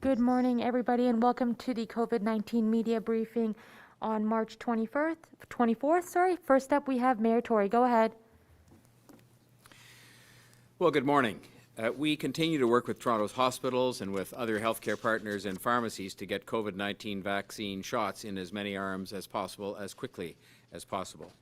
Good morning, everybody, and welcome to the COVID-19 media briefing on March 24th. First up, we have Mayor Tory. Go ahead. Well, good morning. We continue to work with Toronto's hospitals and with other healthcare partners and pharmacies to get COVID-19 vaccine shots in as many arms as possible, as quickly as possible.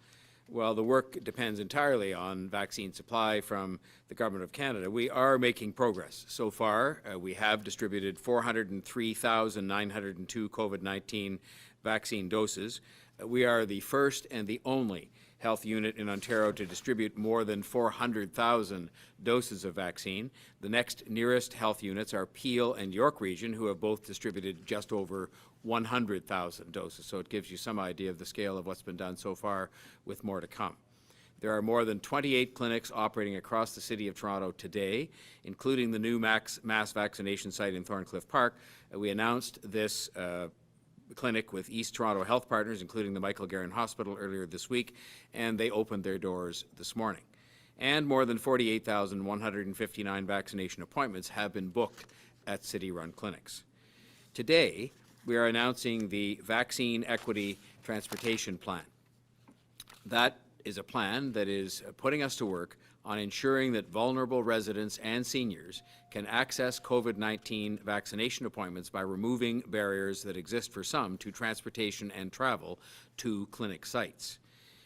While the work depends entirely on vaccine supply from the Government of Canada, we are making progress. So far, we have distributed 403,902 COVID-19 vaccine doses. We are the first and the only health unit in Ontario to distribute more than 400,000 doses of vaccine. The next nearest health units are Peel and York Region, who have both distributed just over 100,000 doses. So it gives you some idea of the scale of what's been done so far, with more to come. There are more than 28 clinics operating across the City of Toronto today, including the new mass vaccination site in Thorncliffe Park. We announced this clinic with East Toronto Health Partners, including the Michael Garron Hospital, earlier this week, and they opened their doors this morning. And more than 48,159 vaccination appointments have been booked at city-run clinics. Today, we are announcing the Vaccine Equity Transportation Plan. That is a plan that is putting us to work on ensuring that vulnerable residents and seniors can access COVID-19 vaccination appointments by removing barriers that exist for some to transportation and travel to clinic sites.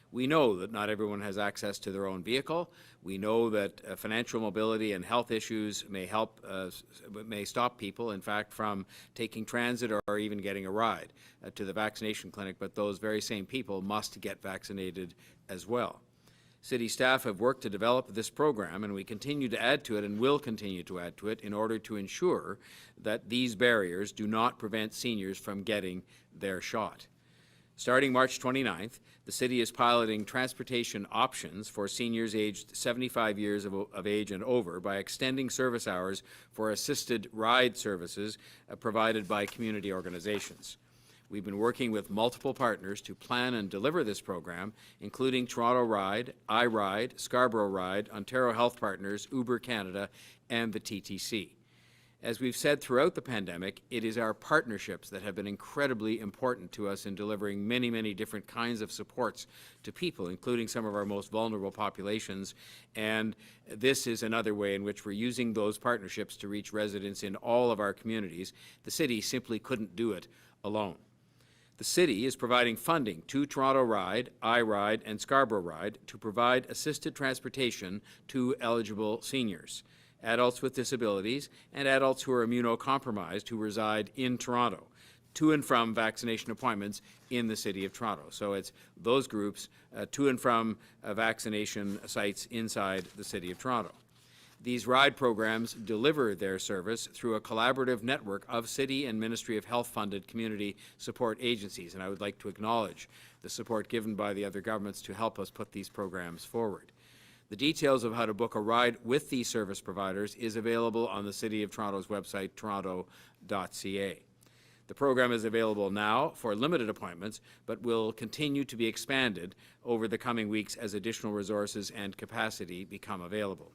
We know that not everyone has access to their own vehicle. We know that financial mobility and health issues may stop people, in fact, from taking transit or even getting a ride to the vaccination clinic, but those very same people must get vaccinated as well. City staff have worked to develop this program, and we continue to add to it and will continue to add to it in order to ensure that these barriers do not prevent seniors from getting their shot. Starting March 29th, the City is piloting transportation options for seniors aged 75 years of age and over by extending service hours for assisted ride services provided by community organizations. We've been working with multiple partners to plan and deliver this program, including Toronto Ride, iRide, Scarborough Ride, Ontario Health Partners, Uber Canada, and the TTC. As we've said throughout the pandemic, it is our partnerships that have been incredibly important to us in delivering many, many different kinds of supports to people, including some of our most vulnerable populations. And this is another way in which we're using those partnerships to reach residents in all of our communities. The City simply couldn't do it alone. The City is providing funding to Toronto Ride, iRide, and Scarborough Ride to provide assisted transportation to eligible seniors, adults with disabilities, and adults who are immunocompromised who reside in Toronto, to and from vaccination appointments in the City of Toronto. So it's those groups to and from vaccination sites inside the City of Toronto. These ride programs deliver their service through a collaborative network of City and Ministry of Health funded community support agencies, and I would like to acknowledge the support given by the other governments to help us put these programs forward. The details of how to book a ride with these service providers is available on the City of Toronto's website, toronto.ca. The program is available now for limited appointments, but will continue to be expanded over the coming weeks as additional resources and capacity become available.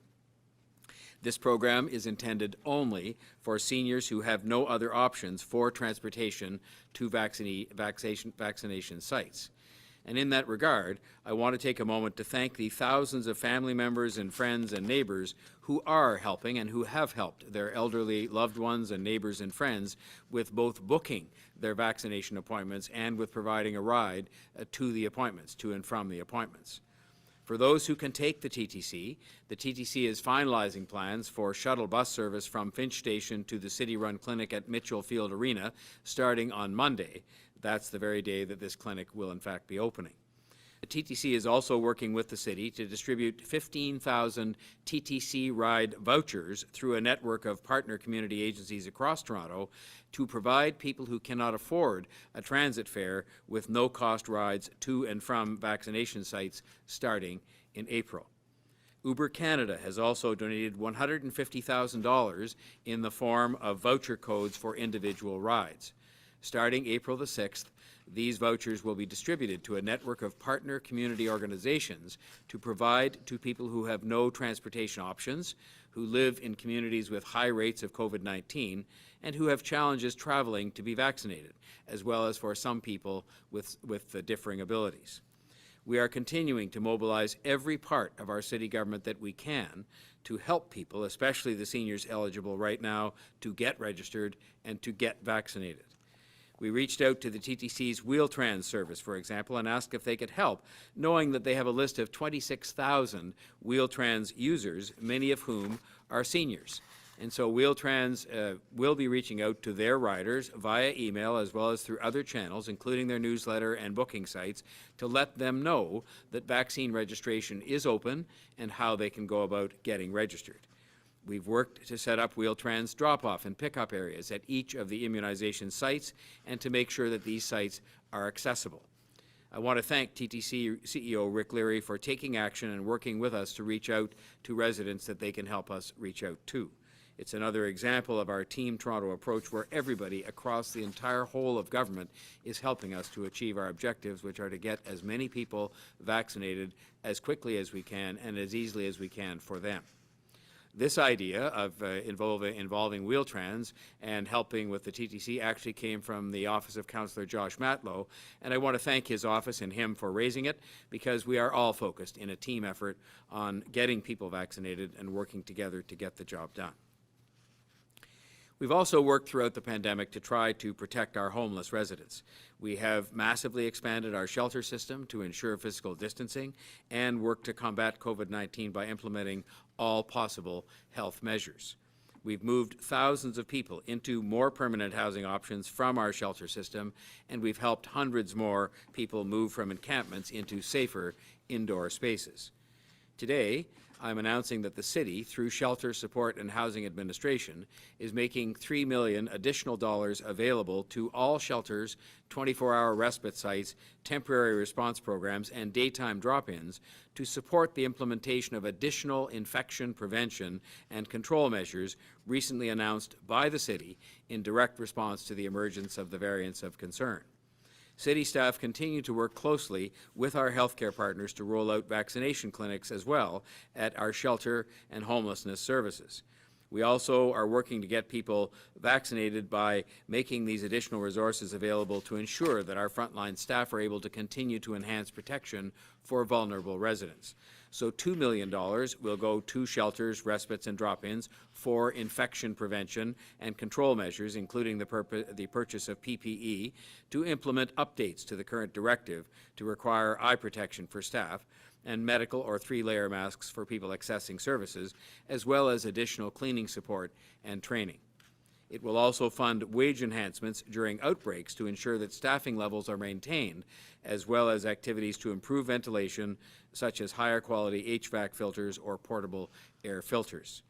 This program is intended only for seniors who have no other options for transportation to vaccination sites. And in that regard, I want to take a moment to thank the thousands of family members and friends and neighbors who are helping and who have helped their elderly loved ones and neighbors and friends with both booking their vaccination appointments and with providing a ride to the appointments, to and from the appointments. For those who can take the TTC is finalizing plans for shuttle bus service from Finch Station to the city-run clinic at Mitchell Field Arena starting on Monday. That's the very day that this clinic will in fact be opening. The TTC is also working with the City to distribute 15,000 TTC ride vouchers through a network of partner community agencies across Toronto to provide people who cannot afford a transit fare with no-cost rides to and from vaccination sites starting in April. Uber Canada has also donated $150,000 in the form of voucher codes for individual rides. Starting April the 6th, these vouchers will be distributed to a network of partner community organizations to provide to people who have no transportation options, who live in communities with high rates of COVID-19, and who have challenges traveling to be vaccinated, as well as for some people with differing abilities. We are continuing to mobilize every part of our city government that we can to help people, especially the seniors eligible right now, to get registered and to get vaccinated. We reached out to the TTC's Wheel-Trans service, for example, and asked if they could help, knowing that they have a list of 26,000 Wheel-Trans users, many of whom are seniors. And so Wheel-Trans will be reaching out to their riders via email as well as through other channels, including their newsletter and booking sites, to let them know that vaccine registration is open and how they can go about getting registered. We've worked to set up Wheel-Trans drop-off and pick-up areas at each of the immunization sites and to make sure that these sites are accessible. I want to thank TTC CEO Rick Leary for taking action and working with us to reach out to residents that they can help us reach out to. It's another example of our Team Toronto approach where everybody across the entire whole of government is helping us to achieve our objectives, which are to get as many people vaccinated as quickly as we can and as easily as we can for them. This idea of involving Wheel-Trans and helping with the TTC actually came from the office of Councillor Josh Matlow, and I want to thank his office and him for raising it, because we are all focused in a team effort on getting people vaccinated and working together to get the job done. We've also worked throughout the pandemic to try to protect our homeless residents. We have massively expanded our shelter system to ensure physical distancing and worked to combat COVID-19 by implementing all possible health measures. We've moved thousands of people into more permanent housing options from our shelter system, and we've helped hundreds more people move from encampments into safer indoor spaces. Today, I'm announcing that the city, through Shelter Support and Housing Administration, is making $3 million additional available to all shelters, 24-hour respite sites, temporary response programs, and daytime drop-ins to support the implementation of additional infection prevention and control measures recently announced by the city in direct response to the emergence of the variants of concern. City staff continue to work closely with our healthcare partners to roll out vaccination clinics as well at our shelter and homelessness services. We also are working to get people vaccinated by making these additional resources available to ensure that our frontline staff are able to continue to enhance protection for vulnerable residents. So $2 million will go to shelters, respites, and drop-ins for infection prevention and control measures, including the purchase of PPE, to implement updates to the current directive to require eye protection for staff, and medical or 3-layer masks for people accessing services, as well as additional cleaning support and training. It will also fund wage enhancements during outbreaks to ensure that staffing levels are maintained, as well as activities to improve ventilation, such as higher quality HVAC filters or portable air filters.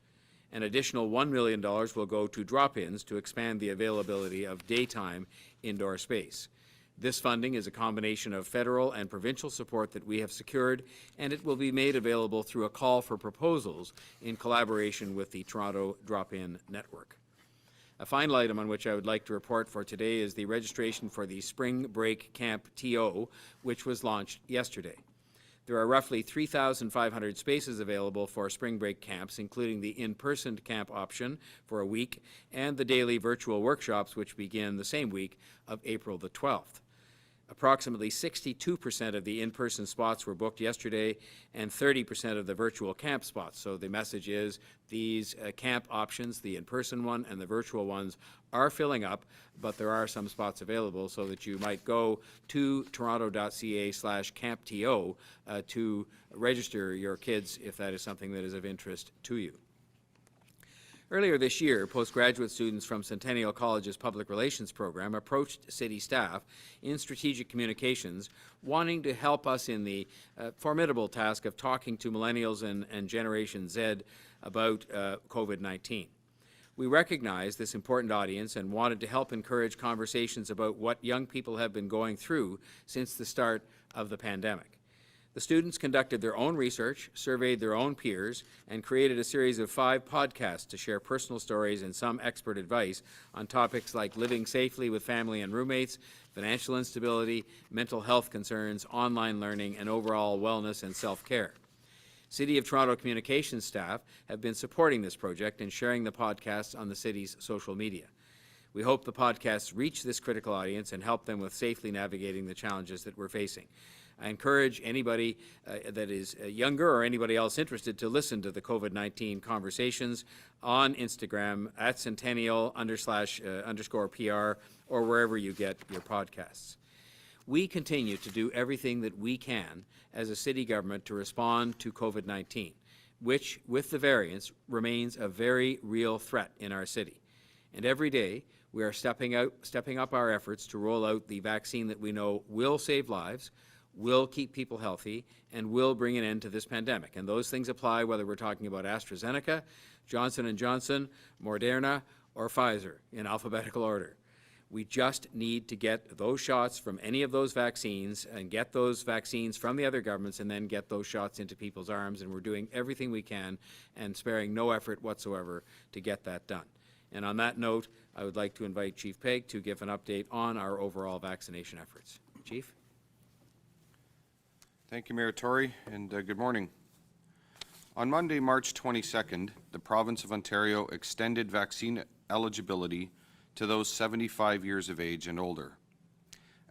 An additional $1 million will go to drop-ins to expand the availability of daytime indoor space. This funding is a combination of federal and provincial support that we have secured, and it will be made available through a call for proposals in collaboration with the Toronto Drop-In Network. A final item on which I would like to report for today is the registration for the Spring Break Camp TO, which was launched yesterday. There are roughly 3,500 spaces available for spring break camps, including the in-person camp option for a week and the daily virtual workshops, which begin the same week of April the 12th. Approximately 62% of the in-person spots were booked yesterday and 30% of the virtual camp spots. So the message is these camp options, the in-person one and the virtual ones, are filling up, but there are some spots available so that you might go to toronto.ca/campto to register your kids if that is something that is of interest to you. Earlier this year, postgraduate students from Centennial College's Public Relations program approached city staff in strategic communications, wanting to help us in the formidable task of talking to millennials and Generation Z about COVID-19. We recognize this important audience and wanted to help encourage conversations about what young people have been going through since the start of the pandemic. The students conducted their own research, surveyed their own peers, and created a series of 5 podcasts to share personal stories and some expert advice on topics like living safely with family and roommates, financial instability, mental health concerns, online learning, and overall wellness and self-care. City of Toronto communications staff have been supporting this project and sharing the podcasts on the city's social media. We hope the podcasts reach this critical audience and help them with safely navigating the challenges that we're facing. I encourage anybody that is younger or anybody else interested to listen to the COVID-19 conversations on Instagram at centennial_PR or wherever you get your podcasts. We continue to do everything that we can as a city government to respond to COVID-19, which, with the variants, remains a very real threat in our city. And every day, we are stepping up our efforts to roll out the vaccine that we know will save lives, will keep people healthy, and will bring an end to this pandemic. And those things apply whether we're talking about AstraZeneca, Johnson & Johnson, Moderna, or Pfizer in alphabetical order. We just need to get those shots from any of those vaccines and get those vaccines from the other governments and then get those shots into people's arms. And we're doing everything we can and sparing no effort whatsoever to get that done. And on that note, I would like to invite Chief Pegg to give an update on our overall vaccination efforts. Chief? Thank you, Mayor Tory, and good morning. On Monday, March 22nd, the province of Ontario extended vaccine eligibility to those 75 years of age and older.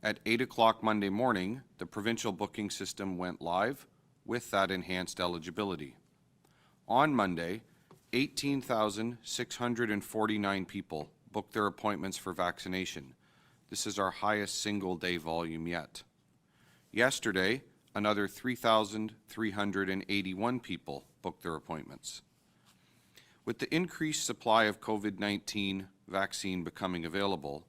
At 8 o'clock Monday morning, the provincial booking system went live with that enhanced eligibility. On Monday, 18,649 people booked their appointments for vaccination. This is our highest single-day volume yet. Yesterday, another 3,381 people booked their appointments. With the increased supply of COVID-19 vaccine becoming available,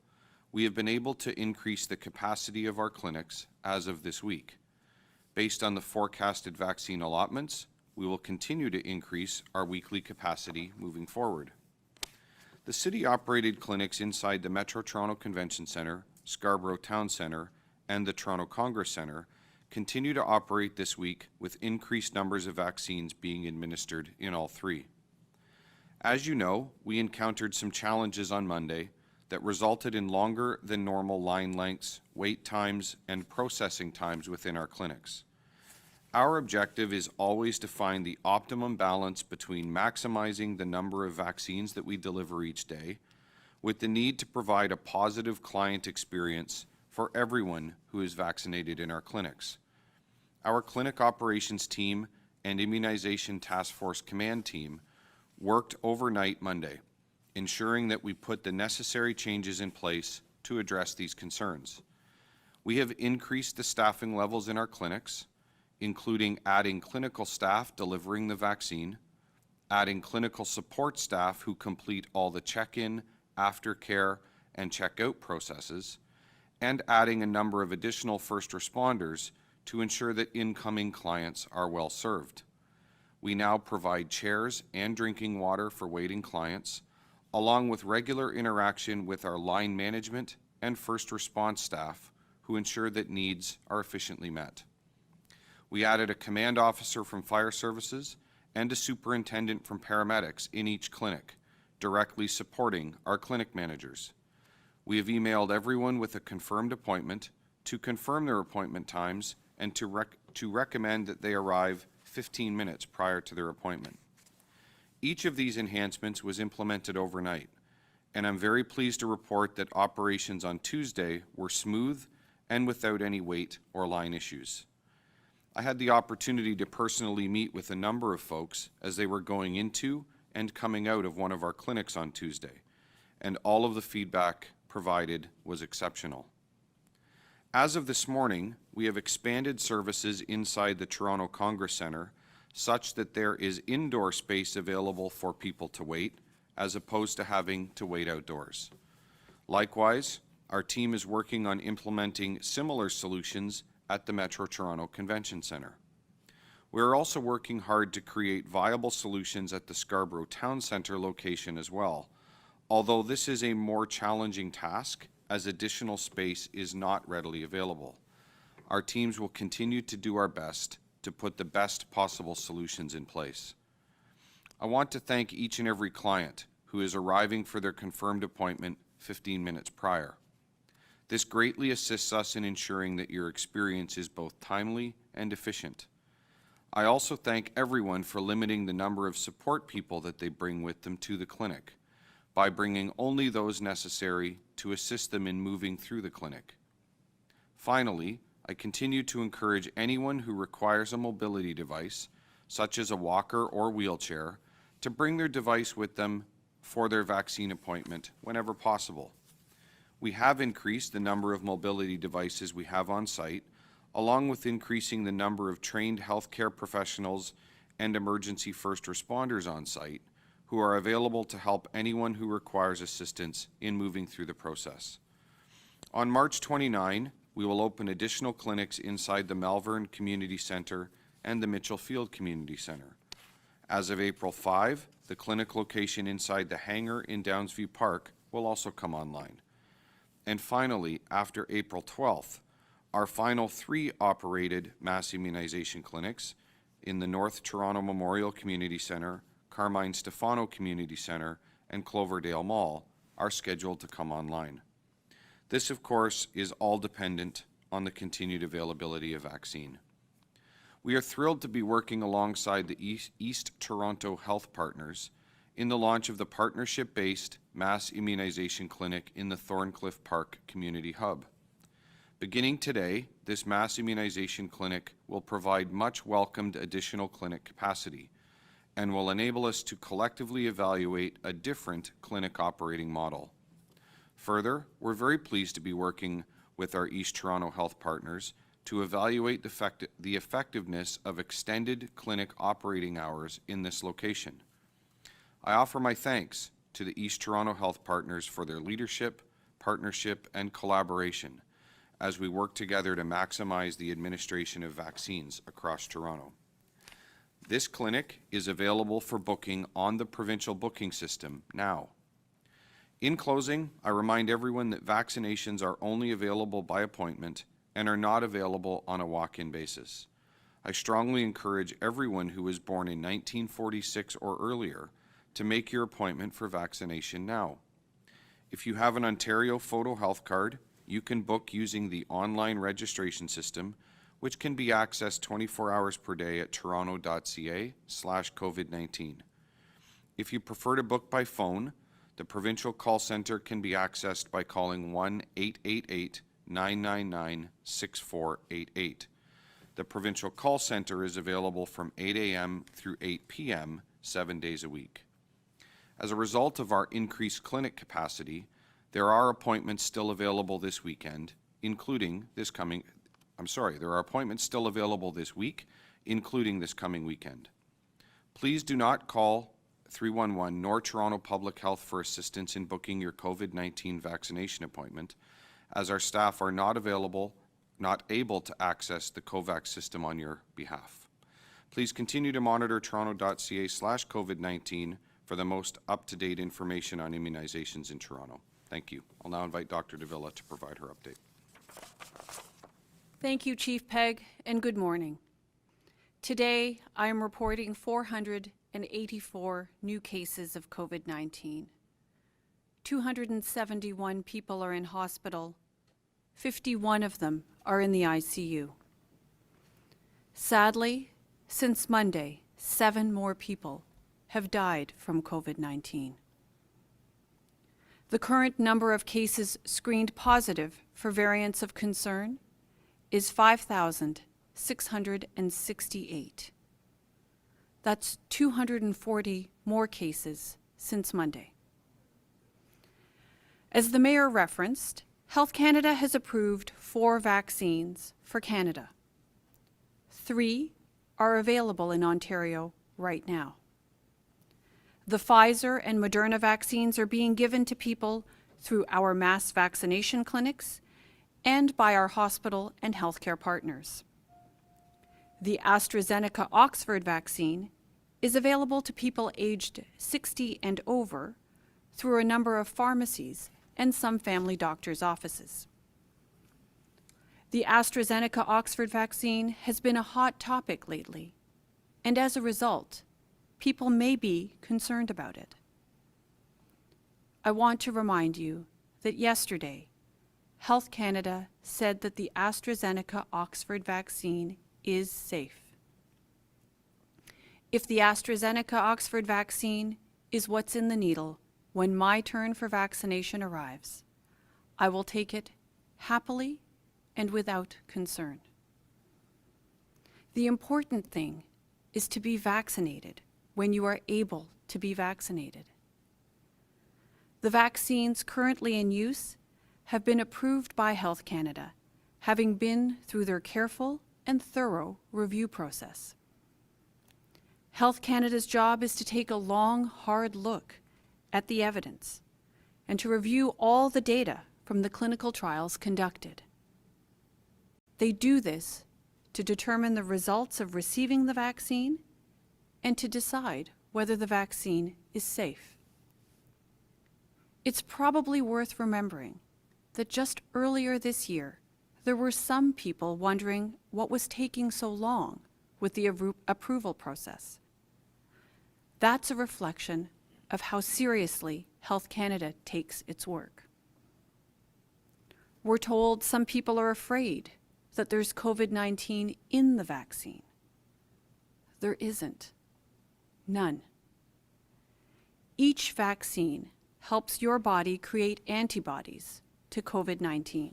we have been able to increase the capacity of our clinics as of this week. Based on the forecasted vaccine allotments, we will continue to increase our weekly capacity moving forward. The city-operated clinics inside the Metro Toronto Convention Centre, Scarborough Town Centre, and the Toronto Congress Centre continue to operate this week with increased numbers of vaccines being administered in all 3. As you know, we encountered some challenges on Monday that resulted in longer than normal line lengths, wait times, and processing times within our clinics. Our objective is always to find the optimum balance between maximizing the number of vaccines that we deliver each day, with the need to provide a positive client experience for everyone who is vaccinated in our clinics. Our clinic operations team and immunization task force command team worked overnight Monday, ensuring that we put the necessary changes in place to address these concerns. We have increased the staffing levels in our clinics, including adding clinical staff delivering the vaccine, adding clinical support staff who complete all the check-in, aftercare, and check-out processes, and adding a number of additional first responders to ensure that incoming clients are well served. We now provide chairs and drinking water for waiting clients, along with regular interaction with our line management and first response staff who ensure that needs are efficiently met. We added a command officer from fire services and a superintendent from paramedics in each clinic, directly supporting our clinic managers. We have emailed everyone with a confirmed appointment to confirm their appointment times and to recommend that they arrive 15 minutes prior to their appointment. Each of these enhancements was implemented overnight, and I'm very pleased to report that operations on Tuesday were smooth and without any wait or line issues. I had the opportunity to personally meet with a number of folks as they were going into and coming out of one of our clinics on Tuesday, and all of the feedback provided was exceptional. As of this morning, we have expanded services inside the Toronto Congress Centre such that there is indoor space available for people to wait, as opposed to having to wait outdoors. Likewise, our team is working on implementing similar solutions at the Metro Toronto Convention Centre. We are also working hard to create viable solutions at the Scarborough Town Centre location as well, although this is a more challenging task as additional space is not readily available. Our teams will continue to do our best to put the best possible solutions in place. I want to thank each and every client who is arriving for their confirmed appointment 15 minutes prior. This greatly assists us in ensuring that your experience is both timely and efficient. I also thank everyone for limiting the number of support people that they bring with them to the clinic by bringing only those necessary to assist them in moving through the clinic. Finally, I continue to encourage anyone who requires a mobility device, such as a walker or wheelchair, to bring their device with them for their vaccine appointment whenever possible. We have increased the number of mobility devices we have on site, along with increasing the number of trained healthcare professionals and emergency first responders on site who are available to help anyone who requires assistance in moving through the process. On March 29, we will open additional clinics inside the Malvern Community Centre and the Mitchell Field Community Centre. As of April 5, the clinic location inside the hangar in Downsview Park will also come online. And finally, after April 12th, our final 3 operated mass immunization clinics in the North Toronto Memorial Community Centre, Carmine Stefano Community Centre, and Cloverdale Mall are scheduled to come online. This, of course, is all dependent on the continued availability of vaccine. We are thrilled to be working alongside the East Toronto Health Partners in the launch of the partnership-based mass immunization clinic in the Thorncliffe Park Community Hub. Beginning today, this mass immunization clinic will provide much welcomed additional clinic capacity and will enable us to collectively evaluate a different clinic operating model. Further, we're very pleased to be working with our East Toronto Health Partners to evaluate the effectiveness of extended clinic operating hours in this location. I offer my thanks to the East Toronto Health Partners for their leadership, partnership, and collaboration as we work together to maximize the administration of vaccines across Toronto. This clinic is available for booking on the provincial booking system now. In closing, I remind everyone that vaccinations are only available by appointment and are not available on a walk-in basis. I strongly encourage everyone who was born in 1946 or earlier to make your appointment for vaccination now. If you have an Ontario Photo Health Card, you can book using the online registration system, which can be accessed 24 hours per day at toronto.ca/COVID-19. If you prefer to book by phone, the provincial call centre can be accessed by calling 1-888-999-6488. The provincial call centre is available from 8 a.m. through 8 p.m. 7 days a week. As a result of our increased clinic capacity, there are appointments still available this weekend, including this coming, there are appointments still available this week, including this coming weekend. Please do not call 311 nor Toronto Public Health for assistance in booking your COVID-19 vaccination appointment, as our staff are not able to access the COVAX system on your behalf. Please continue to monitor toronto.ca/COVID-19 for the most up-to-date information on immunizations in Toronto. Thank you. I'll now invite Dr. de Villa to provide her update. Thank you, Chief Pegg, and good morning. Today, I am reporting 484 new cases of COVID-19. 271 people are in hospital. 51 of them are in the ICU. Sadly, since Monday, 7 more people have died from COVID-19. The current number of cases screened positive for variants of concern is 5,668. That's 240 more cases since Monday. As the Mayor referenced, Health Canada has approved 4 vaccines for Canada. 3 are available in Ontario right now. The Pfizer and Moderna vaccines are being given to people through our mass vaccination clinics and by our hospital and healthcare partners. The AstraZeneca Oxford vaccine is available to people aged 60 and over through a number of pharmacies and some family doctors' offices. The AstraZeneca Oxford vaccine has been a hot topic lately, and as a result, people may be concerned about it. I want to remind you that yesterday, Health Canada said that the AstraZeneca Oxford vaccine is safe. If the AstraZeneca Oxford vaccine is what's in the needle when my turn for vaccination arrives, I will take it happily and without concern. The important thing is to be vaccinated when you are able to be vaccinated. The vaccines currently in use have been approved by Health Canada, having been through their careful and thorough review process. Health Canada's job is to take a long, hard look at the evidence and to review all the data from the clinical trials conducted. They do this to determine the results of receiving the vaccine and to decide whether the vaccine is safe. It's probably worth remembering that just earlier this year, there were some people wondering what was taking so long with the approval process. That's a reflection of how seriously Health Canada takes its work. We're told some people are afraid that there's COVID-19 in the vaccine. There isn't. None. Each vaccine helps your body create antibodies to COVID-19.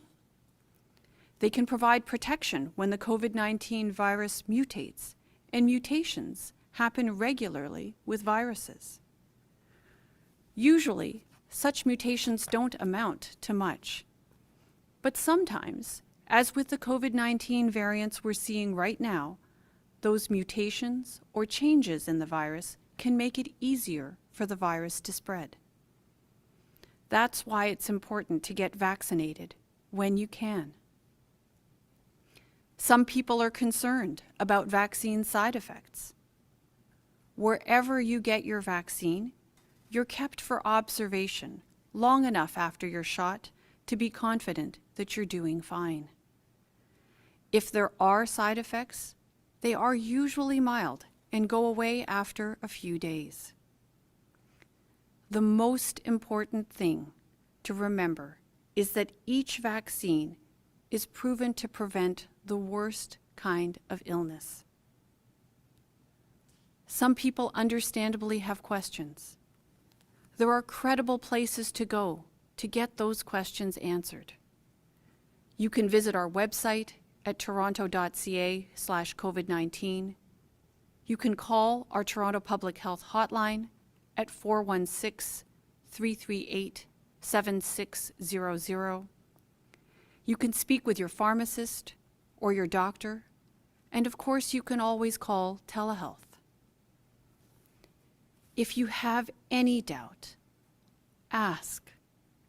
They can provide protection when the COVID-19 virus mutates, and mutations happen regularly with viruses. Usually, such mutations don't amount to much. But sometimes, as with the COVID-19 variants we're seeing right now, those mutations or changes in the virus can make it easier for the virus to spread. That's why it's important to get vaccinated when you can. Some people are concerned about vaccine side effects. Wherever you get your vaccine, you're kept for observation long enough after your shot to be confident that you're doing fine. If there are side effects, they are usually mild and go away after a few days. The most important thing to remember is that each vaccine is proven to prevent the worst kind of illness. Some people understandably have questions. There are credible places to go to get those questions answered. You can visit our website at toronto.ca/COVID-19. You can call our Toronto Public Health Hotline at 416-338-7600. You can speak with your pharmacist or your doctor, and of course you can always call telehealth. If you have any doubt, ask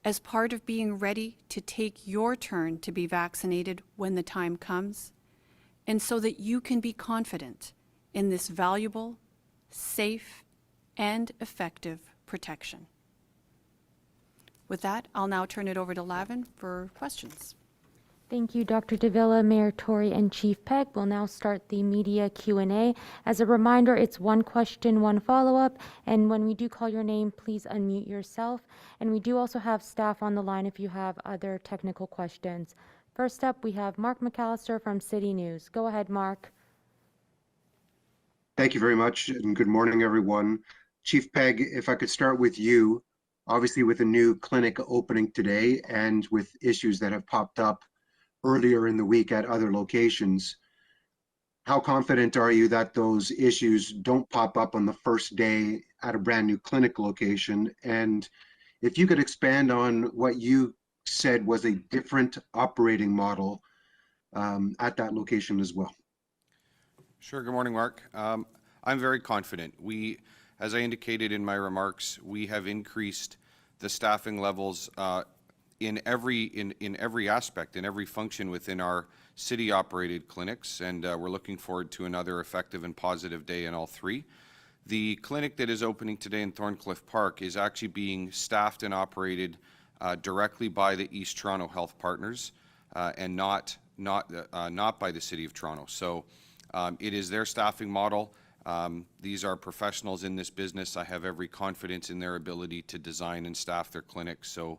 as part of being ready to take your turn to be vaccinated when the time comes, and so that you can be confident in this valuable, safe, and effective protection. With that, I'll now turn it over to Lavin for questions. Thank you, Dr. de Villa, Mayor Tory, and Chief Pegg. We'll now start the media Q&A. As a reminder, it's one question, one follow-up, and when we do call your name, please unmute yourself. And we do also have staff on the line if you have other technical questions. First up, we have Mark McAllister from City News. Go ahead, Mark. Thank you very much, and good morning, everyone. Chief Pegg, if I could start with you, obviously with a new clinic opening today and with issues that have popped up earlier in the week at other locations, how confident are you that those issues don't pop up on the first day at a brand new clinic location? And if you could expand on what you said was a different operating model at that location as well. Sure. Good morning, Mark. I'm very confident. As I indicated in my remarks, we have increased the staffing levels in every aspect, in every function within our city-operated clinics, and we're looking forward to another effective and positive day in all three. The clinic that is opening today in Thorncliffe Park is actually being staffed and operated directly by the East Toronto Health Partners and not not by the City of Toronto. So it is their staffing model. These are professionals in this business. I have every confidence in their ability to design and staff their clinics. So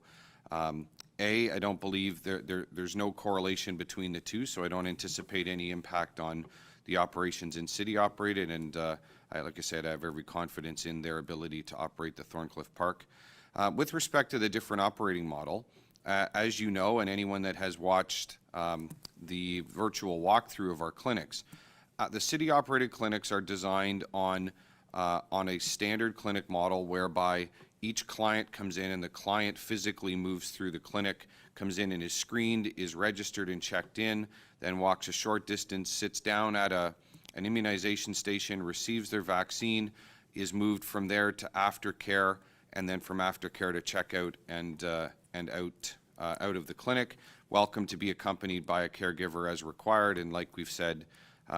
I don't believe there's no correlation between the two, so I don't anticipate any impact on the operations in City operated, and like I said, I have every confidence in their ability to operate the Thorncliffe Park. With respect to the different operating model, as you know, and anyone that has watched the virtual walkthrough of our clinics, the City-operated clinics are designed on a standard clinic model whereby each client comes in and the client physically moves through the clinic, comes in and is screened, is registered and checked in, then walks a short distance, sits down at an immunization station, receives their vaccine, is moved from there to aftercare, and then from aftercare to checkout and out of the clinic. Welcome to be accompanied by a caregiver as required, and like we've said,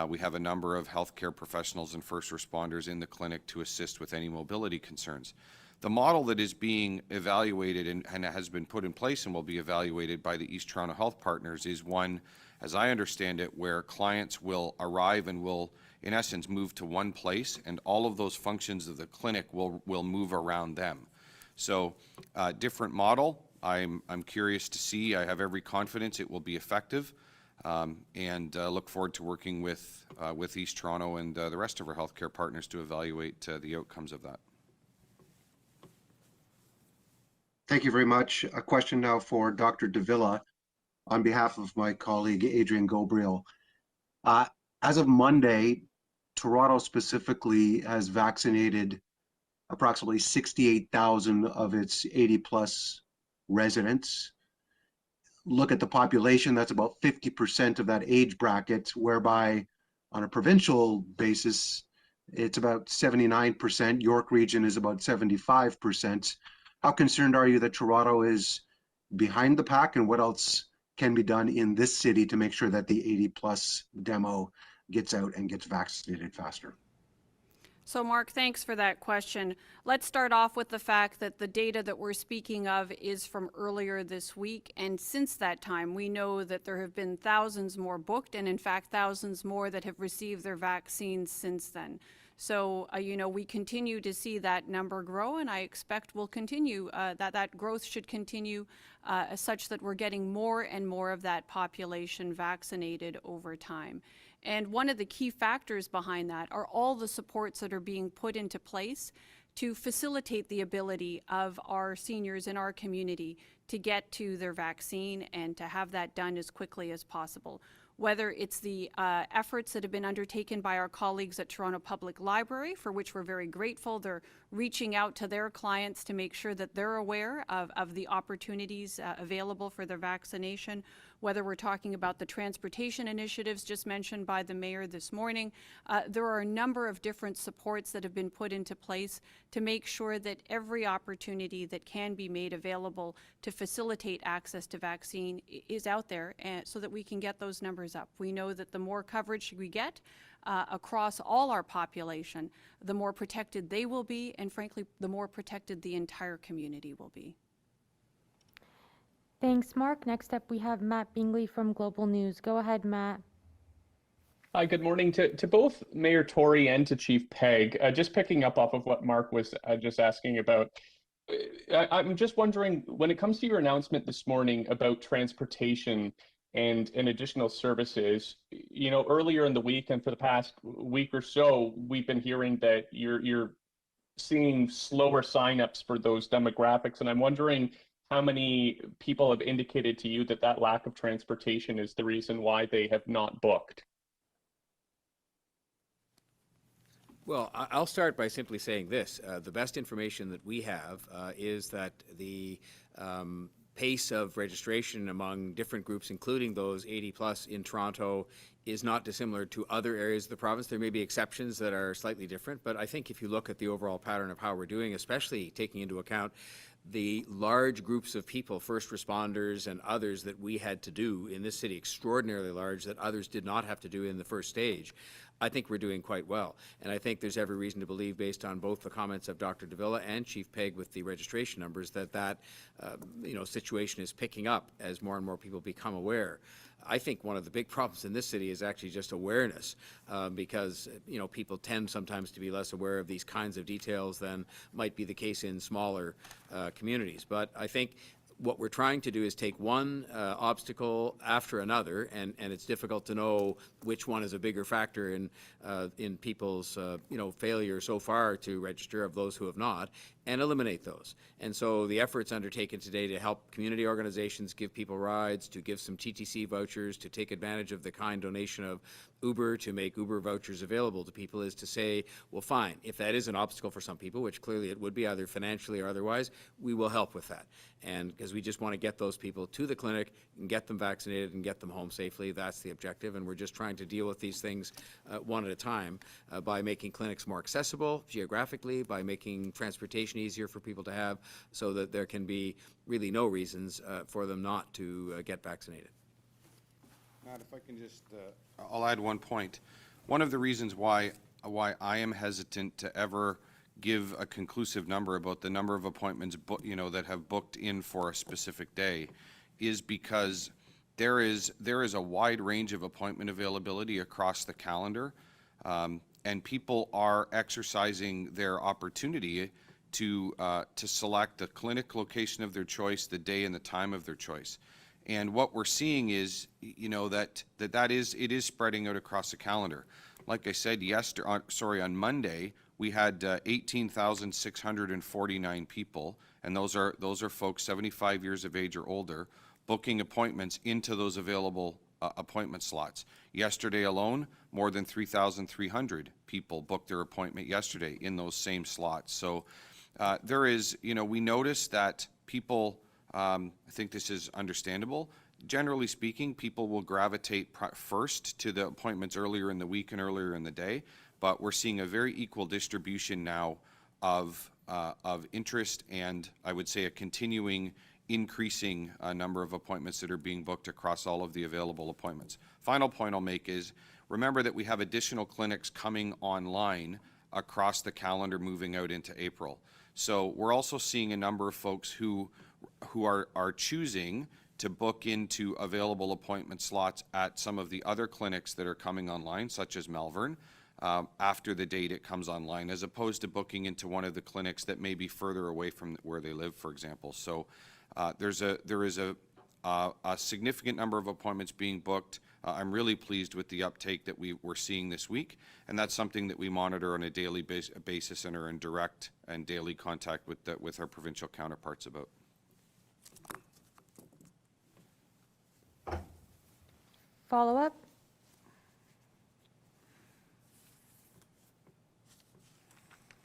we have a number of healthcare professionals and first responders in the clinic to assist with any mobility concerns. The model that is being evaluated and has been put in place and will be evaluated by the East Toronto Health Partners is one, as I understand it, where clients will arrive and will, in essence, move to one place, and all of those functions of the clinic will move around them. So, different model. I'm curious to see. I have every confidence it will be effective, and look forward to working with East Toronto and the rest of our healthcare partners to evaluate the outcomes of that. Thank you very much. A question now for Dr. de Villa on behalf of my colleague Adrian Gobriel. As of Monday, Toronto specifically has vaccinated approximately 68,000 of its 80-plus residents. Look at the population, that's about 50% of that age bracket, whereby on a provincial basis, it's about 79%. York Region is about 75%. How concerned are you that Toronto is behind the pack, and what else can be done in this city to make sure that the 80-plus demo gets out and gets vaccinated faster? So, Mark, thanks for that question. Let's start off with the fact that the data that we're speaking of is from earlier this week, and since that time, we know that there have been thousands more booked, and in fact, thousands more that have received their vaccines since then. So, we continue to see that number grow, and I expect we'll continue, that growth should continue such that we're getting more and more of that population vaccinated over time. And one of the key factors behind that are all the supports that are being put into place to facilitate the ability of our seniors in our community to get to their vaccine and to have that done as quickly as possible. Whether it's the efforts that have been undertaken by our colleagues at Toronto Public Library, for which we're very grateful. They're reaching out to their clients to make sure that they're aware of the opportunities available for their vaccination. Whether we're talking about the transportation initiatives just mentioned by the mayor this morning, there are a number of different supports that have been put into place to make sure that every opportunity that can be made available to facilitate access to vaccine is out there, so that we can get those numbers up. We know that the more coverage we get across all our population, the more protected they will be, and frankly, the more protected the entire community will be. Thanks, Mark. Next up, we have Matt Bingley from Global News. Go ahead, Matt. Hi, good morning to both Mayor Tory and to Chief Pegg. Just picking up off of what Mark was just asking about, I'm just wondering, when it comes to your announcement this morning about transportation and additional services, earlier in the week and for the past week or so, we've been hearing that you're seeing slower signups for those demographics, and I'm wondering how many people have indicated to you that lack of transportation is the reason why they have not booked? Well, I'll start by simply saying this. The best information that we have is that the pace of registration among different groups, including those 80-plus in Toronto, is not dissimilar to other areas of the province. There may be exceptions that are slightly different, but I think if you look at the overall pattern of how we're doing, especially taking into account the large groups of people, first responders and others, that we had to do in this city, extraordinarily large, that others did not have to do in the first stage, I think we're doing quite well. And I think there's every reason to believe, based on both the comments of Dr. de Villa and Chief Pegg with the registration numbers, that situation is picking up as more and more people become aware. I think one of the big problems in this city is actually just awareness, because, you know, people tend sometimes to be less aware of these kinds of details than might be the case in smaller communities. But I think what we're trying to do is take one obstacle after another, and it's difficult to know which one is a bigger factor in people's you know, failure so far to register of those who have not, and eliminate those. And so the efforts undertaken today to help community organizations give people rides, to give some TTC vouchers, to take advantage of the kind donation of Uber to make Uber vouchers available to people, is to say, well, fine, if that is an obstacle for some people, which clearly it would be either financially or otherwise, we will help with that. And because we just want to get those people to the clinic and get them vaccinated and get them home safely, that's the objective. And we're just trying to deal with these things one at a time by making clinics more accessible geographically, by making transportation easier for people to have, so that there can be really no reasons for them not to get vaccinated. Matt, if I can just, I'll add one point. One of the reasons why I am hesitant to ever give a conclusive number about the number of appointments, you know, that have booked in for a specific day, is because there is a wide range of appointment availability across the calendar, and people are exercising their opportunity to select the clinic location of their choice, the day and the time of their choice. And what we're seeing is, you know, it is spreading out across the calendar. Like I said on Monday, we had 18,649 people, and those are folks 75 years of age or older, booking appointments into those available appointment slots. Yesterday alone, more than 3,300 people booked their appointment yesterday in those same slots. So there is, you know, we notice that people, I think this is understandable. Generally speaking, people will gravitate first to the appointments earlier in the week and earlier in the day, but we're seeing a very equal distribution now of interest, and I would say a continuing increasing number of appointments that are being booked across all of the available appointments. Final point I'll make is, remember that we have additional clinics coming online across the calendar moving out into April. So we're also seeing a number of folks who are choosing to book into available appointment slots at some of the other clinics that are coming online, such as Malvern, after the date it comes online, as opposed to booking into one of the clinics that may be further away from where they live, for example. So there is a significant number of appointments being booked. I'm really pleased with the uptake that we're seeing this week, and that's something that we monitor on a daily basis and are in direct and daily contact with our provincial counterparts about. Follow up?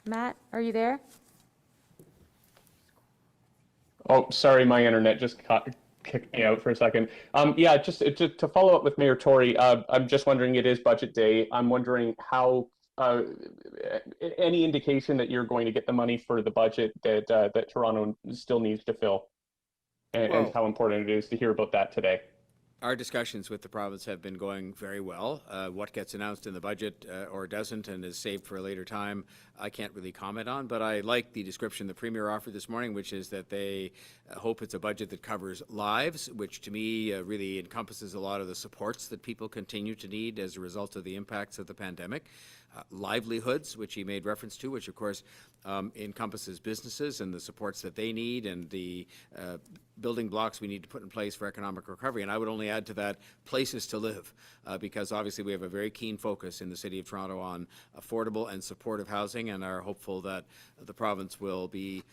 Matt, are you there? Oh, sorry, my internet just kicked me out for a second. Yeah, just to follow up with Mayor Tory, I'm just wondering, it is budget day. I'm wondering how, any indication that you're going to get the money for the budget that Toronto still needs to fill, and how important it is to hear about that today. Our discussions with the province have been going very well. What gets announced in the budget or doesn't and is saved for a later time, I can't really comment on, but I like the description the Premier offered this morning, which is that they hope it's a budget that covers lives, which to me really encompasses a lot of the supports that people continue to need as a result of the impacts of the pandemic. Livelihoods, which he made reference to, which of course encompasses businesses and the supports that they need and the building blocks we need to put in place for economic recovery. And I would only add to that places to live, because obviously we have a very keen focus in the City of Toronto on affordable and supportive housing, and are hopeful that the province will be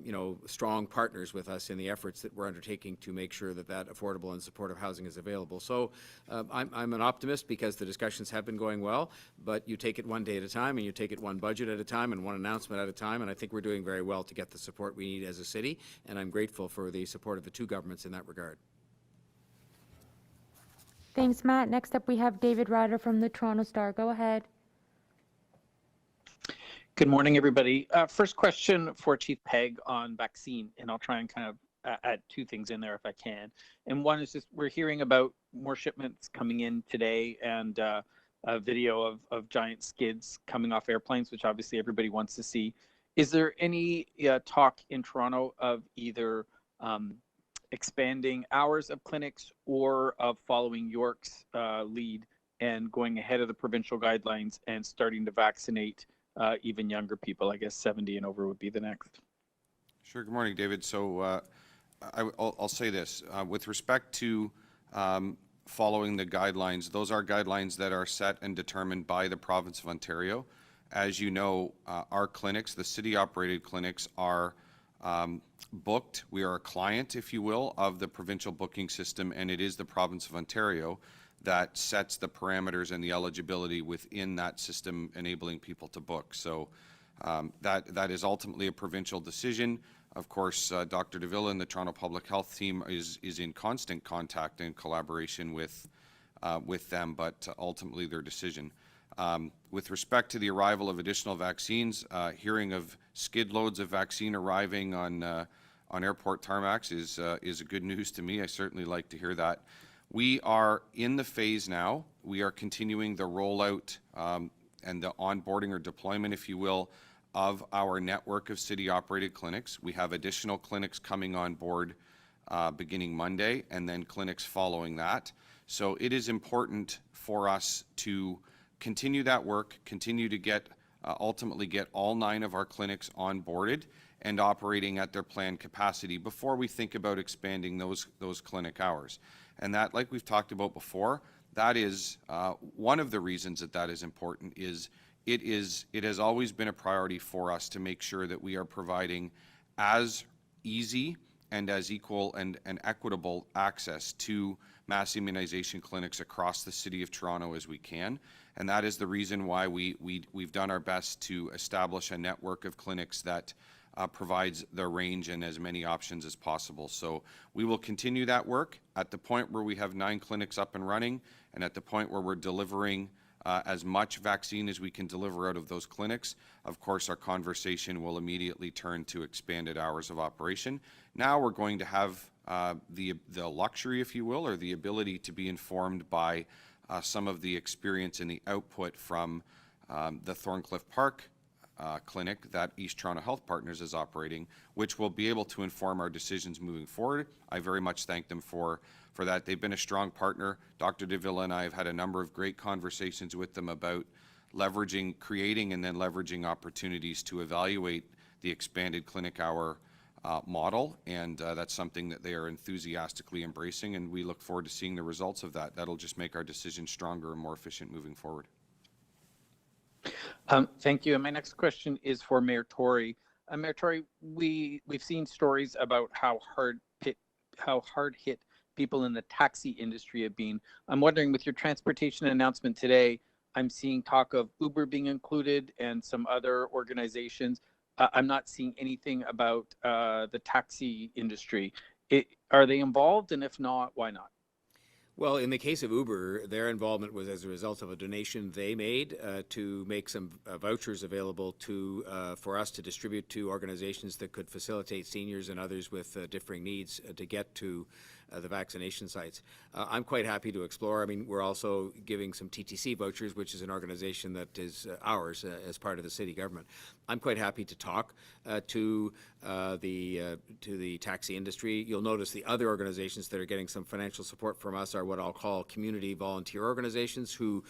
you know, strong partners with us in the efforts that we're undertaking to make sure that that affordable and supportive housing is available. So I'm an optimist because the discussions have been going well, but you take it one day at a time, and you take it one budget at a time and one announcement at a time, and I think we're doing very well to get the support we need as a city, and I'm grateful for the support of the two governments in that regard. Thanks, Matt. Next up, we have David Ryder from the Toronto Star. Go ahead. Good morning, everybody. First question for Chief Pegg on vaccine, and I'll try and kind of add two things in there if I can. And one is just, we're hearing about more shipments coming in today, and a video of giant skids coming off airplanes, which obviously everybody wants to see. Is there any talk in Toronto of either expanding hours of clinics or of following York's lead and going ahead of the provincial guidelines and starting to vaccinate even younger people? I guess 70 and over would be the next. Sure. Good morning, David. So I'll say this. With respect to following the guidelines, those are guidelines that are set and determined by the province of Ontario. As you know, our clinics, the city-operated clinics, are booked. We are a client, if you will, of the provincial booking system, and it is the province of Ontario that sets the parameters and the eligibility within that system, enabling people to book. So that is ultimately a provincial decision. Of course, Dr. de Villa and the Toronto Public Health team is in constant contact and collaboration with them, but ultimately their decision. With respect to the arrival of additional vaccines, hearing of skid loads of vaccine arriving on airport tarmacs is good news to me. I certainly like to hear that. We are in the phase now. We are continuing the rollout and the onboarding or deployment, if you will, of our network of city-operated clinics. We have additional clinics coming on board beginning Monday, and then clinics following that. So it is important for us to continue that work, continue to get ultimately get all 9 of our clinics onboarded and operating at their planned capacity before we think about expanding those clinic hours. And that, like we've talked about before, that is one of the reasons that is important. It has always been a priority for us to make sure that we are providing as easy and as equal and equitable access to mass immunization clinics across the City of Toronto as we can. And that is the reason why we've done our best to establish a network of clinics that provides the range and as many options as possible. So we will continue that work at the point where we have 9 clinics up and running, and at the point where we're delivering as much vaccine as we can deliver out of those clinics. Of course, our conversation will immediately turn to expanded hours of operation. Now we're going to have the luxury, if you will, or the ability to be informed by some of the experience and the output from the Thorncliffe Park clinic that East Toronto Health Partners is operating, which will be able to inform our decisions moving forward. I very much thank them for that. They've been a strong partner. Dr. de Villa and I have had a number of great conversations with them about creating and then leveraging opportunities to evaluate the expanded clinic hour model, and that's something that they are enthusiastically embracing, and we look forward to seeing the results of that. That'll just make our decision stronger and more efficient moving forward. Thank you. And my next question is for Mayor Tory. Mayor Tory, we've seen stories about how hard hit people in the taxi industry have been. I'm wondering, with your transportation announcement today, I'm seeing talk of Uber being included and some other organizations. I'm not seeing anything about the taxi industry. Are they involved? And if not, why not? Well, in the case of Uber, their involvement was as a result of a donation they made to make some vouchers available for us to distribute to organizations that could facilitate seniors and others with differing needs to get to the vaccination sites. I'm quite happy to explore. I mean, we're also giving some TTC vouchers, which is an organization that is ours as part of the city government. I'm quite happy to talk to the taxi industry. You'll notice the other organizations that are getting some financial support from us are what I'll call community volunteer organizations who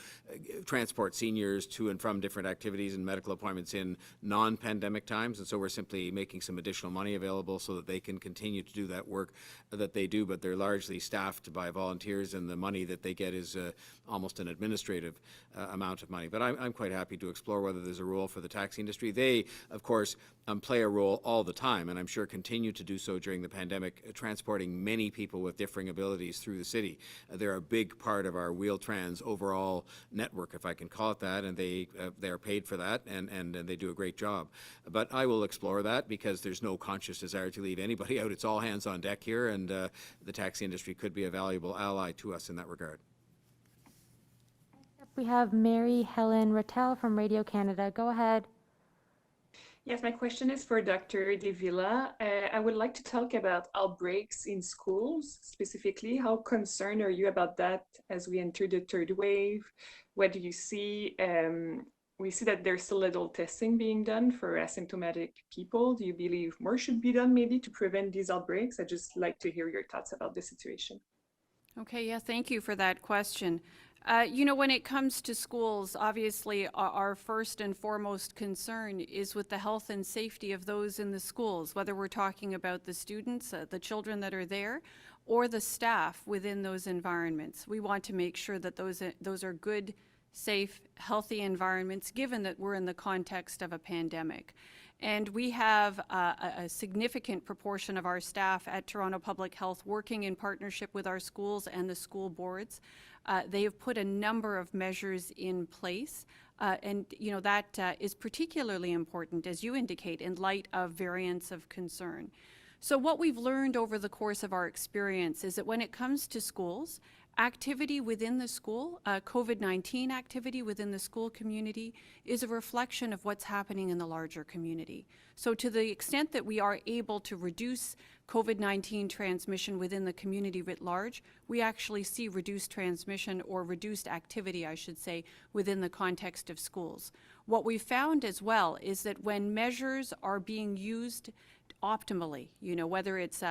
transport seniors to and from different activities and medical appointments in non-pandemic times. And so we're simply making some additional money available so that they can continue to do that work that they do, but they're largely staffed by volunteers, and the money that they get is almost an administrative amount of money. But I'm quite happy to explore whether there's a role for the taxi industry. They, of course, play a role all the time, and I'm sure continue to do so during the pandemic, transporting many people with differing abilities through the city. They're a big part of our Wheel-Trans overall network, if I can call it that, and they are paid for that, and they do a great job. But I will explore that because there's no conscious desire to leave anybody out. It's all hands on deck here, and the taxi industry could be a valuable ally to us in that regard. We have Mary Helen Rattel from Radio Canada. Go ahead. Yes, my question is for Dr. de Villa. I would like to talk about outbreaks in schools specifically. How concerned are you about that as we enter the third wave? What do you see? we see that there's still little testing being done for asymptomatic people. Do you believe more should be done maybe to prevent these outbreaks? I'd just like to hear your thoughts about the situation. Okay, yeah, thank you for that question. When it comes to schools, obviously our first and foremost concern is with the health and safety of those in the schools, whether we're talking about the students, the children that are there, or the staff within those environments. We want to make sure that those are good, safe, healthy environments, given that we're in the context of a pandemic. And we have a significant proportion of our staff at Toronto Public Health working in partnership with our schools and the school boards. They have put a number of measures in place, and that is particularly important, as you indicate, in light of variants of concern. So what we've learned over the course of our experience is that when it comes to schools, activity within the school, COVID-19 activity within the school community, is a reflection of what's happening in the larger community. So to the extent that we are able to reduce COVID-19 transmission within the community writ large, we actually see reduced transmission, or reduced activity, I should say, within the context of schools. What we found as well is that when measures are being used optimally, whether it's,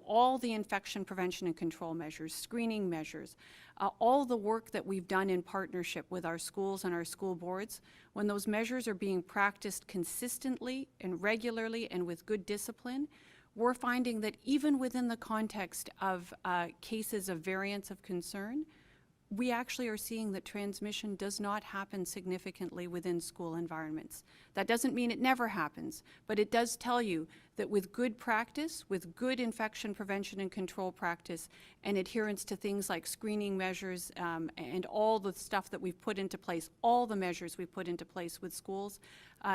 all the infection prevention and control measures, screening measures, all the work that we've done in partnership with our schools and our school boards, when those measures are being practiced consistently and regularly and with good discipline, we're finding that even within the context of cases of variants of concern, we actually are seeing that transmission does not happen significantly within school environments. That doesn't mean it never happens, but it does tell you that with good practice, with good infection prevention and control practice, and adherence to things like screening measures and all the stuff that we've put into place, all the measures we've put into place with schools,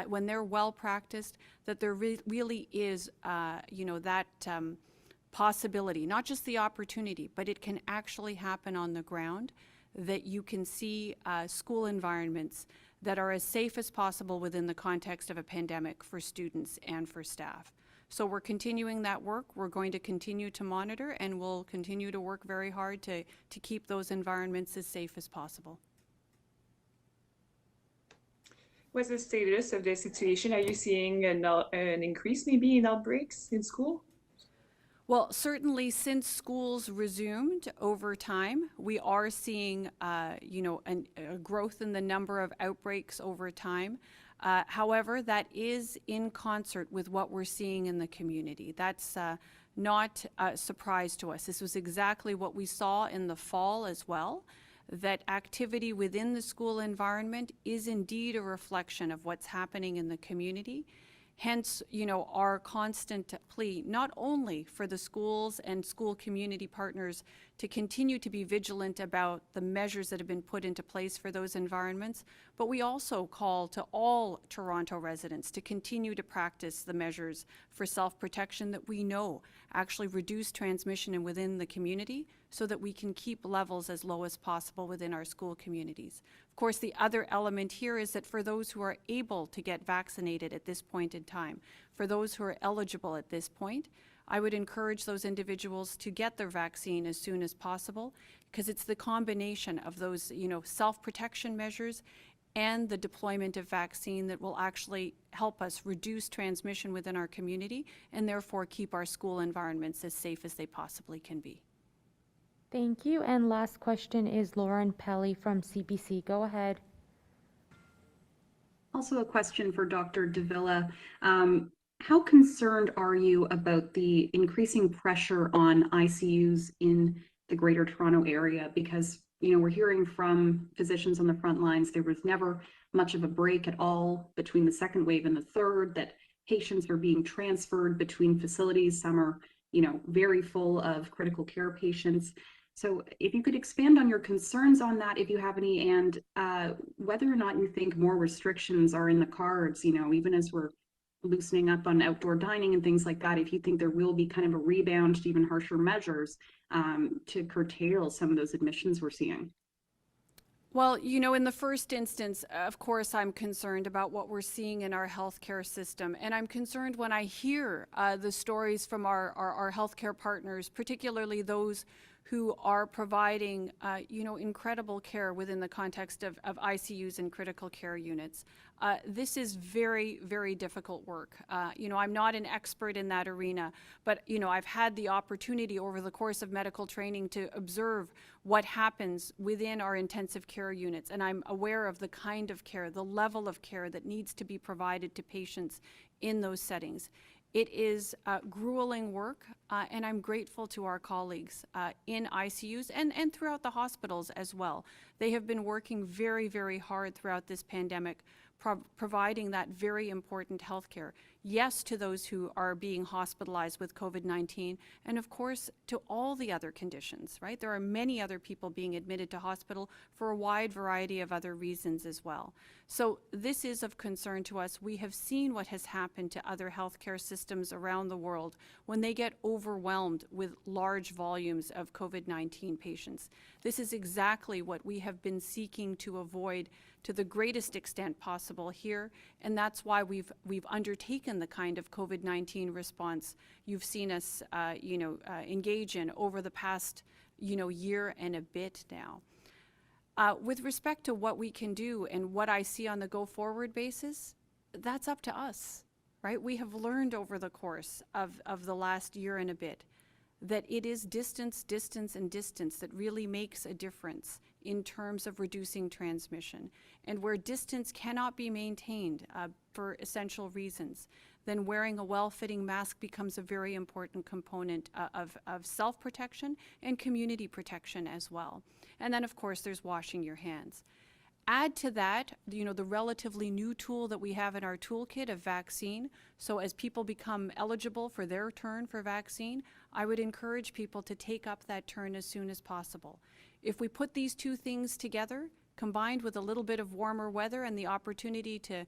when they're well practiced, that there really is, that possibility, not just the opportunity, but it can actually happen on the ground, that you can see school environments that are as safe as possible within the context of a pandemic for students and for staff. So we're continuing that work. We're going to continue to monitor, and we'll continue to work very hard to keep those environments as safe as possible. What's the status of the situation? Are you seeing an increase maybe in outbreaks in school? Well, certainly since schools resumed over time, we are seeing, a growth in the number of outbreaks over time. However, that is in concert with what we're seeing in the community. That's not a surprise to us. This was exactly what we saw in the fall as well, that activity within the school environment is indeed a reflection of what's happening in the community. Hence, our constant plea, not only for the schools and school community partners to continue to be vigilant about the measures that have been put into place for those environments, but we also call to all Toronto residents to continue to practice the measures for self-protection that we know actually reduce transmission within the community, so that we can keep levels as low as possible within our school communities. Of course, the other element here is that for those who are able to get vaccinated at this point in time, for those who are eligible at this point, I would encourage those individuals to get their vaccine as soon as possible, because it's the combination of those, self-protection measures and the deployment of vaccine that will actually help us reduce transmission within our community, and therefore keep our school environments as safe as they possibly can be. Thank you. And last question is Lauren Pelly from CBC. Go ahead. Also a question for Dr. de Villa. How concerned are you about the increasing pressure on ICUs in the Greater Toronto Area? Because, we're hearing from physicians on the front lines, there was never much of a break at all between the second wave and the third, that patients are being transferred between facilities. Some are, very full of critical care patients. So if you could expand on your concerns on that, if you have any, and whether or not you think more restrictions are in the cards, even as we're loosening up on outdoor dining and things like that, if you think there will be kind of a rebound to even harsher measures to curtail some of those admissions we're seeing. Well, in the first instance, of course, I'm concerned about what we're seeing in our healthcare system. And I'm concerned when I hear the stories from our healthcare partners, particularly those who are providing, incredible care within the context of ICUs and critical care units. This is very, very difficult work. I'm not an expert in that arena, but, I've had the opportunity over the course of medical training to observe what happens within our intensive care units, and I'm aware of the kind of care, the level of care that needs to be provided to patients in those settings. It is grueling work, and I'm grateful to our colleagues in ICUs and throughout the hospitals as well. They have been working very, very hard throughout this pandemic, providing that very important health care. Yes, to those who are being hospitalized with COVID-19, and of course, to all the other conditions, right? There are many other people being admitted to hospital for a wide variety of other reasons as well. So this is of concern to us. We have seen what has happened to other healthcare systems around the world when they get overwhelmed with large volumes of COVID-19 patients. This is exactly what we have been seeking to avoid to the greatest extent possible here, and that's why we've undertaken the kind of COVID-19 response you've seen us, engage in over the past, year and a bit now. With respect to what we can do and what I see on the go-forward basis, that's up to us, right? We have learned over the course of the last year and a bit that it is distance, distance, and distance that really makes a difference in terms of reducing transmission. And where distance cannot be maintained for essential reasons, then wearing a well-fitting mask becomes a very important component of self-protection and community protection as well. And then, of course, there's washing your hands. Add to that, the relatively new tool that we have in our toolkit of vaccine. So as people become eligible for their turn for vaccine, I would encourage people to take up that turn as soon as possible. If we put these two things together, combined with a little bit of warmer weather and the opportunity to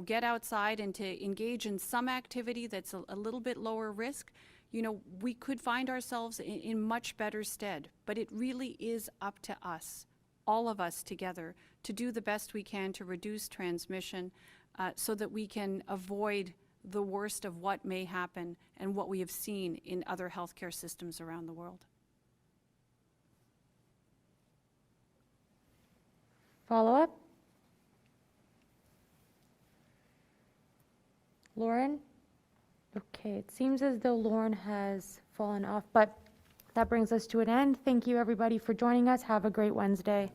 get outside and to engage in some activity that's a little bit lower risk, we could find ourselves in much better stead. But it really is up to us, all of us together, to do the best we can to reduce transmission so that we can avoid the worst of what may happen and what we have seen in other healthcare systems around the world. Follow-up? Lauren? Okay, it seems as though Lauren has fallen off, but that brings us to an end. Thank you, everybody, for joining us. Have a great Wednesday.